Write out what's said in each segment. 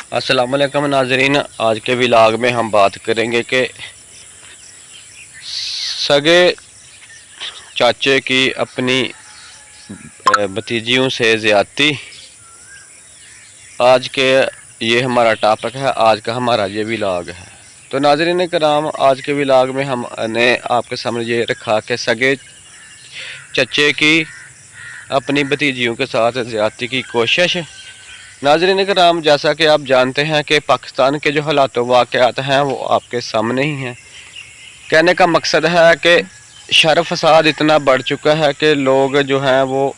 अस्सलाम वालेकुम नाजरीन। आज के व्लॉग में हम बात करेंगे कि सगे चाचे की अपनी भतीजियों से ज़्यादती। आज के ये हमारा टॉपिक है, आज का हमारा ये व्लॉग है। तो नाजरीन कराम, आज के व्लॉग में हमने आपके सामने ये रखा कि सगे चचे की अपनी भतीजियों के साथ ज़्यादती की कोशिश। नाज़रीन कराम, जैसा कि आप जानते हैं कि पाकिस्तान के जो हालात वाक़यात हैं वो आपके सामने ही हैं। कहने का मकसद है कि शर फसाद इतना बढ़ चुका है कि लोग जो हैं वो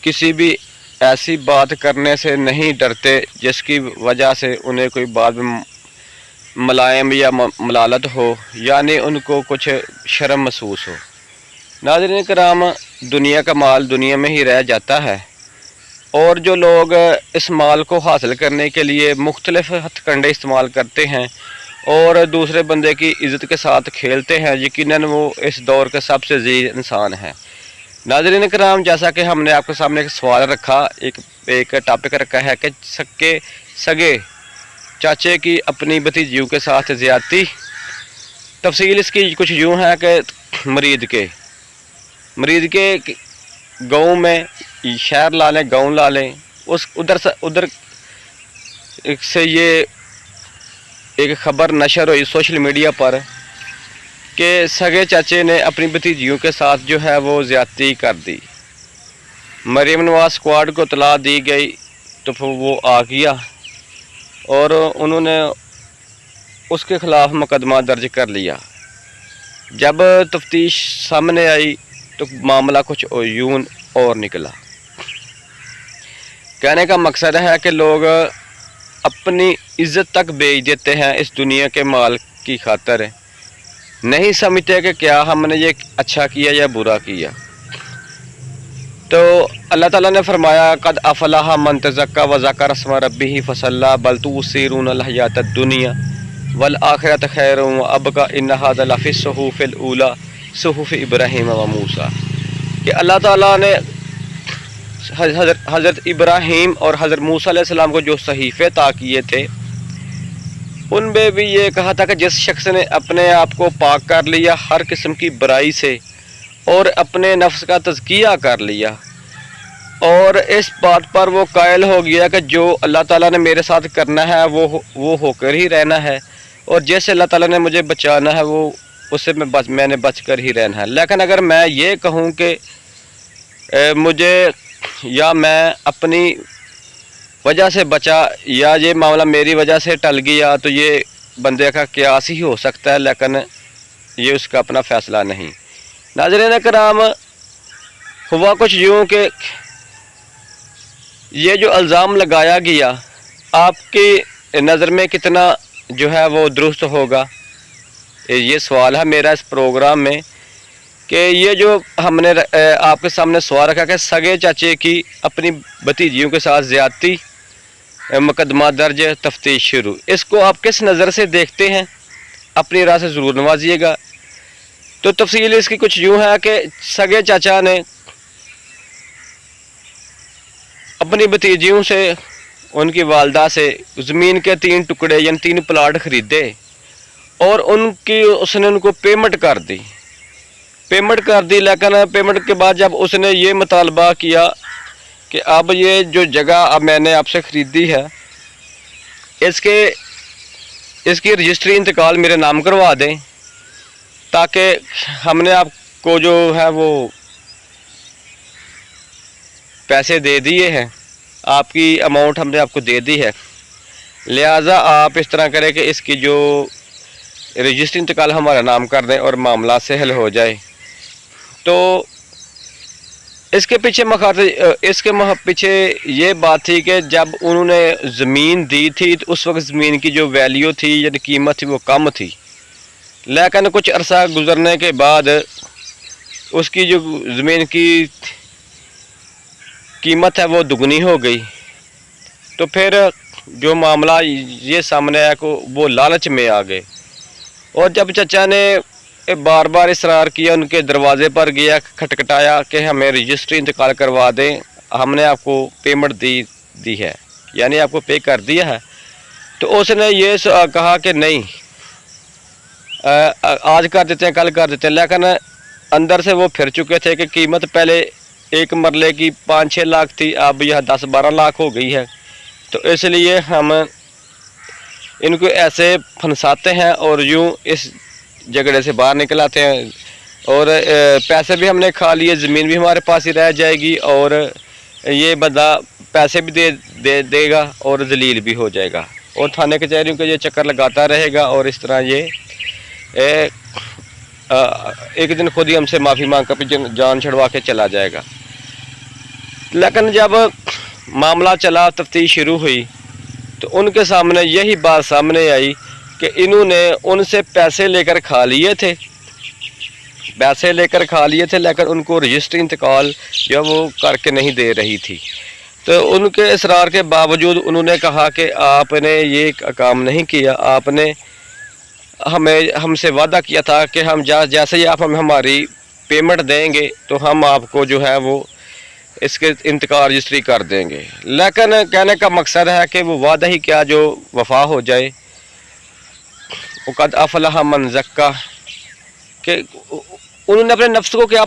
किसी भी ऐसी बात करने से नहीं डरते जिसकी वजह से उन्हें कोई बात में मलायम या मलालत हो, यानी उनको कुछ शर्म महसूस हो। नाज़रीन कराम, दुनिया का माल दुनिया में ही रह जाता है और जो लोग इस माल को हासिल करने के लिए मुख्तलिफ हथकंडे इस्तेमाल करते हैं और दूसरे बंदे की इज़्ज़त के साथ खेलते हैं, यकीनन वो इस दौर के सबसे अजीज इंसान हैं। नाज़रीन कराम, जैसा कि हमने आपके सामने एक सवाल रखा, एक टॉपिक रखा है कि सगे चाचे की अपनी भतीजियों के साथ ज़्यादती। तफसील इसकी कुछ यूँ है कि मरीद के गाँव में शहर ला लें, गाँव ला लें, उस उधर से ये एक ख़बर नशर हुई सोशल मीडिया पर कि सगे चाचे ने अपनी भतीजियों के साथ जो है वो ज़्यादती कर दी। मरीम नवाज स्क्वाड को इत्तला दी गई तो फिर वो आ गया और उन्होंने उसके ख़िलाफ़ मुकदमा दर्ज कर लिया। जब तफ्तीश सामने आई तो मामला कुछ यूं और निकला। कहने का मकसद है कि लोग अपनी इज़्ज़त तक बेच देते हैं इस दुनिया के माल की खातिर, नहीं समझते कि क्या हमने ये अच्छा किया या बुरा किया। तो अल्लाह ताला ने फरमाया, कद अफलाह मन तज़क्का व ज़करा अस्मा रब्बिही फसल्ला बल तुसिरून अल हयात दुनिया वल आखिरत खैरुन व अबका इन्न हाज़ा लफ़ी सुहूफ़िल ऊला सुहूफ़ इब्राहीम व मूसा। कि अल्लाह ताला ने हज़रत इब्राहीम और हज़रत मूसा अलैहिस्सलाम को जो सहीफ़े अता किए थे, उनमें भी ये कहा था कि जिस शख्स ने अपने आप को पाक कर लिया हर किस्म की बुराई से और अपने नफ्स का तज़किया कर लिया और इस बात पर वो कायल हो गया कि जो अल्लाह ताला ने मेरे साथ करना है वो होकर ही रहना है, और जैसे अल्लाह ताला ने मुझे बचाना है वो उससे मैंने बच कर ही रहना है। लेकिन अगर मैं ये कहूँ कि मुझे या मैं अपनी वजह से बचा या ये मामला मेरी वजह से टल गया, तो ये बंदे का क़यास ही हो सकता है, लेकिन ये उसका अपना फ़ैसला नहीं। नाज़रीन कराम, हुआ कुछ यूँ कि ये जो इल्ज़ाम लगाया गया आपकी नज़र में कितना जो है वो दुरुस्त होगा, ये सवाल है मेरा इस प्रोग्राम में। कि ये जो हमने आपके सामने सवाल रखा कि सगे चाचे की अपनी भतीजियों के साथ ज़्यादती, मुकदमा दर्ज, तफ्तीश शुरू, इसको आप किस नज़र से देखते हैं? अपनी राय से ज़रूर नवाजिएगा। तो तफसील इसकी कुछ यूँ है कि सगे चाचा ने अपनी भतीजियों से, उनकी वालदा से ज़मीन के 3 टुकड़े यानी 3 प्लाट ख़रीदे और उसने उनको पेमेंट कर दी। लेकिन पेमेंट के बाद जब उसने ये मुतालबा किया कि अब ये जो जगह अब मैंने आपसे ख़रीदी है इसकी रजिस्ट्री इंतकाल मेरे नाम करवा दें, ताकि हमने आपको जो है वो पैसे दे दिए हैं, आपकी अमाउंट हमने आपको दे दी है, लिहाजा आप इस तरह करें कि इसकी जो रजिस्ट्री इंतकाल हमारा नाम कर दें और मामला से हल हो जाए। तो इसके पीछे ये बात थी कि जब उन्होंने ज़मीन दी थी तो उस वक्त ज़मीन की जो वैल्यू थी यानी कीमत थी वो कम थी, लेकिन कुछ अरसा गुज़रने के बाद उसकी जो ज़मीन की कीमत है वो दुगनी हो गई। तो फिर जो मामला ये सामने आया को वो लालच में आ गए, और जब चचा ने बार बार इसरार किया, उनके दरवाज़े पर गया, खटखटाया कि हमें रजिस्ट्री इंतकाल करवा दें, हमने आपको पेमेंट दी है, यानी आपको पे कर दिया है, تو उसने ये कहा कि नहीं, आज कर देते हैं, कल कर देते हैं, लेकिन अंदर से वो फिर चुके थे कि कीमत पहले एक मरले की 5-6 लाख थी, अब यह 10-12 लाख हो गई है। तो इसलिए हम इनको ऐसे फंसाते हैं और यूं इस झगड़े से बाहर निकल आते हैं। और पैसे भी हमने खा लिए, ज़मीन भी हमारे पास ही रह जाएगी, और ये बंदा पैसे भी देगा और जलील भी हो जाएगा, और थाने कचहरियों के ये चक्कर लगाता रहेगा, और इस तरह ये एक दिन खुद ही हमसे माफ़ी मांग कर जान छुड़वा के चला जाएगा। लेकिन जब मामला चला, तफ्तीश शुरू हुई, तो उनके सामने यही बात सामने आई कि इन्होंने उनसे पैसे लेकर खा लिए थे, लेकिन उनको रजिस्ट्री इंतकाल जो वो करके नहीं दे रही थी। तो उनके इसरार के बावजूद उन्होंने कहा कि आपने ये काम नहीं किया, आपने हमसे वादा किया था कि हम जैसे ही आप हमें हमारी पेमेंट देंगे तो हम आपको जो है वो इसके इंतकाल रजिस्ट्री कर देंगे। लेकिन कहने का मकसद है कि वो वादा ही क्या जो वफा हो जाए। क़द अफ़लह मन ज़क्का, कि उन्होंने अपने नफ्स को क्या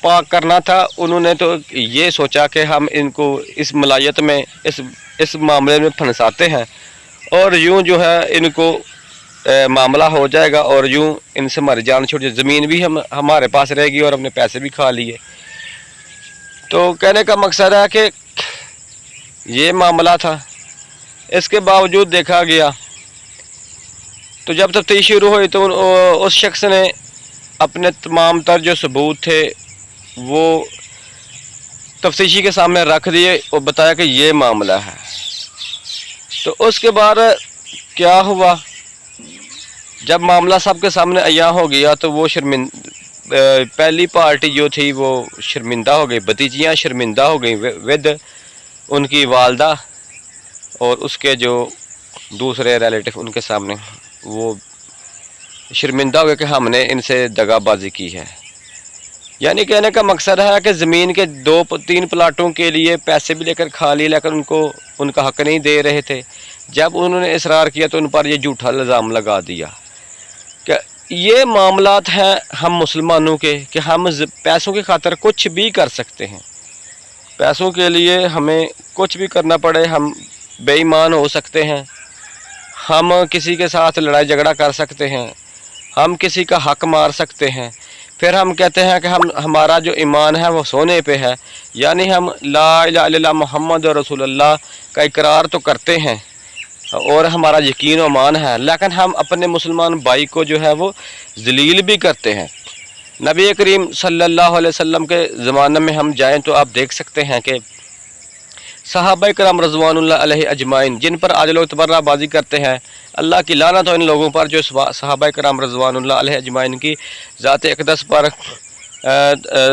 पाक करना था। उन्होंने तो ये सोचा कि हम इनको इस मलायत में इस मामले में फंसाते हैं, और यूं जो है इनको मामला हो जाएगा, और यूं इनसे हमारी जान छूट जाए, ज़मीन भी हमारे पास रहेगी और हमने पैसे भी खा लिए। तो कहने का मकसद है कि ये मामला था। इसके बावजूद देखा गया, तो जब तफ्तीश शुरू हुई तो उस शख्स ने अपने तमाम तर जो सबूत थे वो तफ्तीशी के सामने रख दिए और बताया कि ये मामला है। तो उसके बाद क्या हुआ, जब मामला सबके सामने अय्या हो गया तो वो पहली पार्टी जो थी वो शर्मिंदा हो गई, भतीजियाँ शर्मिंदा हो गई विद उनकी वालदा, और उसके जो दूसरे रिलेटिव उनके सामने वो शर्मिंदा हो गए कि हमने इनसे दगाबाजी की है। यानी कहने का मकसद है कि ज़मीन के 2-3 प्लाटों के लिए पैसे भी लेकर खा लिए, लेकिन उनका हक़ नहीं दे रहे थे। जब उन्होंने इसरार किया तो उन पर ये झूठा इल्ज़ाम लगा दिया कि ये मामलात हैं हम मुसलमानों के, कि हम पैसों की खातिर कुछ भी कर सकते हैं, पैसों के लिए हमें कुछ भी करना पड़े, हम बेईमान हो सकते हैं, हम किसी के साथ लड़ाई झगड़ा कर सकते हैं, हम किसी का हक मार सकते हैं। फिर हम कहते हैं कि हमारा जो ईमान है वो सोने पे है, यानी हम ला इलाहा इल्लल्लाह मुहम्मद रसूलुल्लाह का इकरार तो करते हैं और हमारा यकीन और ईमान है, लेकिन हम अपने मुसलमान भाई को जो है वो जलील भी करते हैं। नबी करीम सल्लल्लाहु अलैहि वसल्लम के ज़माने में हम जाएं तो आप देख सकते हैं कि सहाबा कराम रज़वानुल्लाह अलैहि अजमाइन, जिन पर आज लोग तबर्राबाजी करते हैं, अल्लाह की लानत हो इन लोगों पर जो सहाबा कराम रज़वानुल्लाह अलैहि अजमाइन की ज़ात अक़दस पर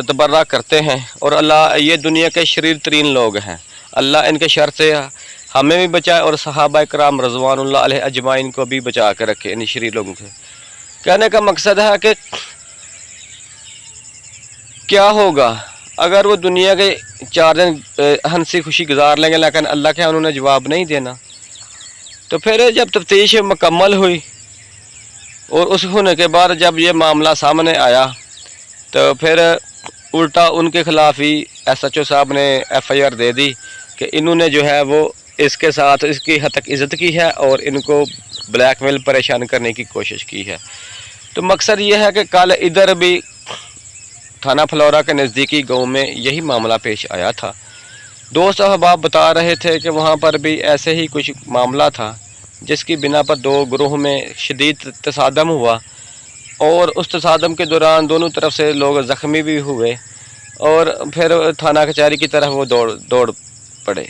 तबर्रा करते हैं। और अल्लाह ये दुनिया के शरीर तरीन लोग हैं, अल्लाह इनके शर से हमें भी बचाए और सहाबा कराम रज़वानुल्लाह अलैहि अजमाइन को भी बचा कर रखे इन शरीर लोगों के। कहने का मकसद है कि क्या होगा अगर वो दुनिया के 4 दिन हंसी खुशी गुजार लेंगे, लेकिन अल्लाह के उन्होंने जवाब नहीं देना। तो फिर जब तफ्तीश मुकम्मल हुई और उस होने के बाद जब ये मामला सामने आया तो फिर उल्टा उनके ख़िलाफ़ ही SHO साहब ने FIR दे दी कि इन्होंने जो है वो इसके साथ इसकी हद तक इज़्ज़त की है और इनको ब्लैकमेल परेशान करने की कोशिश की है। तो मकसद ये है कि कल इधर भी थाना फ्लोरा के नज़दीकी गांव में यही मामला पेश आया था। दोस्त अहबाब बता रहे थे कि वहां पर भी ऐसे ही कुछ मामला था जिसकी बिना पर 2 ग्रोह में शदीद तसादम हुआ और उस तसादम के दौरान दोनों तरफ से लोग ज़ख्मी भी हुए और फिर थाना कचहरी की तरफ वो दौड़ पड़े।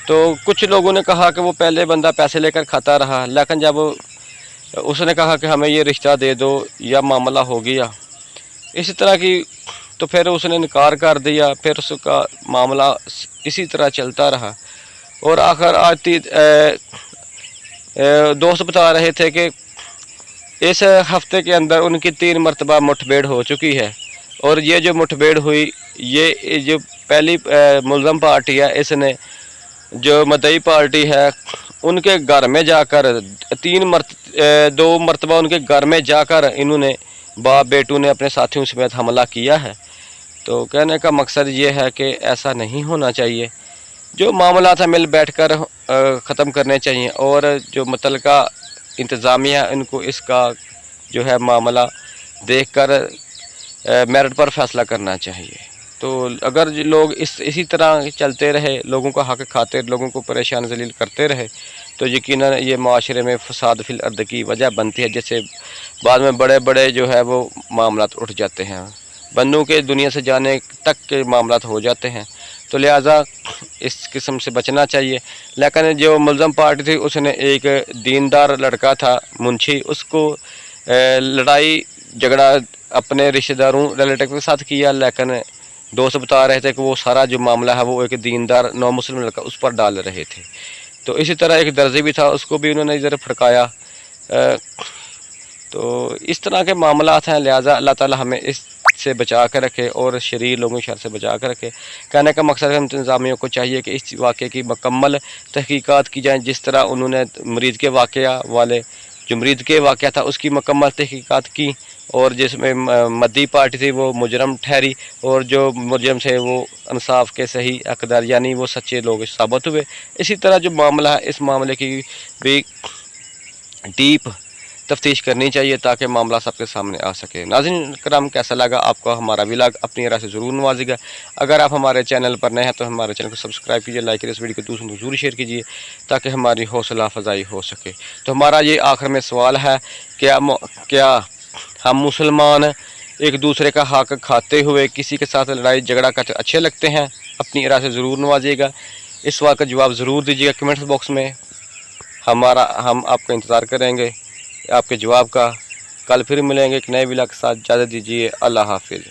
तो कुछ लोगों ने कहा कि वो पहले बंदा पैसे लेकर खाता रहा, लेकिन जब उसने कहा कि हमें ये रिश्ता दे दो या मामला हो गया इसी तरह की, तो फिर उसने इनकार कर दिया। फिर उसका मामला इसी तरह चलता रहा और आखिर दोस्त बता रहे थे कि इस हफ्ते के अंदर उनकी 3 मरतबा मुठभेड़ हो चुकी है और ये जो मुठभेड़ हुई ये जो पहली मुलज़म पार्टी है, इसने जो मदई पार्टी है ان کے گھر میں جا کر 2 مرتبہ ان کے گھر میں جا کر انہوں نے باپ بیٹوں نے اپنے ساتھیوں سمیت حملہ کیا ہے۔ تو کہنے کا مقصد یہ ہے کہ ایسا نہیں ہونا چاہیے، جو معاملات ہیں مل بیٹھ کر ختم کرنے چاہیے، اور جو متعلقہ انتظامیہ ان کو اس کا جو ہے معاملہ دیکھ کر میرٹ پر فیصلہ کرنا چاہیے۔ تو اگر لوگ اسی طرح چلتے رہے، لوگوں کا حق کھاتے، لوگوں کو پریشان ذلیل کرتے رہے، تو یقیناً یہ معاشرے میں فساد فی الارض کی وجہ بنتی ہے، جیسے بعد میں بڑے بڑے جو ہے وہ معاملات اٹھ جاتے ہیں، بندوں کے دنیا سے جانے تک کے معاملات ہو جاتے ہیں۔ تو لہٰذا اس قسم سے بچنا چاہیے۔ لیکن جو ملزم پارٹی تھی، اس نے ایک دیندار لڑکا تھا منشی، اس کو لڑائی جھگڑا اپنے رشتہ داروں ریلیٹیو کے ساتھ کیا، لیکن دوست بتا رہے تھے کہ وہ سارا جو معاملہ ہے وہ ایک دیندار نو مسلم لڑکا اس پر ڈال رہے تھے۔ تو اسی طرح ایک درزی بھی تھا، اس کو بھی انہوں نے ادھر پھڑکایا۔ تو اس طرح کے معاملات ہیں، لہٰذا اللہ تعالی ہمیں اس سے بچا کر رکھے اور شریر لوگوں شر سے بچا کر رکھے۔ کہنے کا مقصد ہے انتظامیوں کو چاہیے کہ اس واقعے کی مکمل تحقیقات کی جائیں، جس طرح انہوں نے مریض کے واقعہ والے جو مریض کے واقعہ تھا اس کی مکمل تحقیقات کی، اور جس میں مدی پارٹی تھی وہ مجرم ٹھہری، اور جو مجرم تھے وہ انصاف کے صحیح حقدار یعنی وہ سچے لوگ ثابت ہوئے۔ اسی طرح جو معاملہ ہے اس معاملے کی بھی ڈیپ تفتیش کرنی چاہیے تاکہ معاملہ سب کے سامنے آ سکے۔ ناظرین کرام، کیسا لگا آپ کو ہمارا ولاگ؟ اپنی راہ سے ضرور نوازے گا۔ اگر آپ ہمارے چینل پر نئے ہیں تو ہمارے چینل کو سبسکرائب کیجیے، لائک کیجیے، اس ویڈیو کو دوسروں کو ضرور شیئر کیجیے تاکہ ہماری حوصلہ افزائی ہو سکے۔ تو ہمارا یہ آخر میں سوال ہے، کیا ہم مسلمان ایک دوسرے کا حق کھاتے ہوئے کسی کے ساتھ لڑائی جھگڑا کرتے اچھے لگتے ہیں؟ اپنی راہ سے ضرور نوازیے گا۔ اس سوال کا جواب ضرور دیجیے گا کمنٹس باکس میں، ہم آپ کا انتظار کریں گے آپ کے جواب کا۔ کل پھر ملیں گے ایک نئے ولاگ کے ساتھ، اجازت دیجیے، اللہ حافظ۔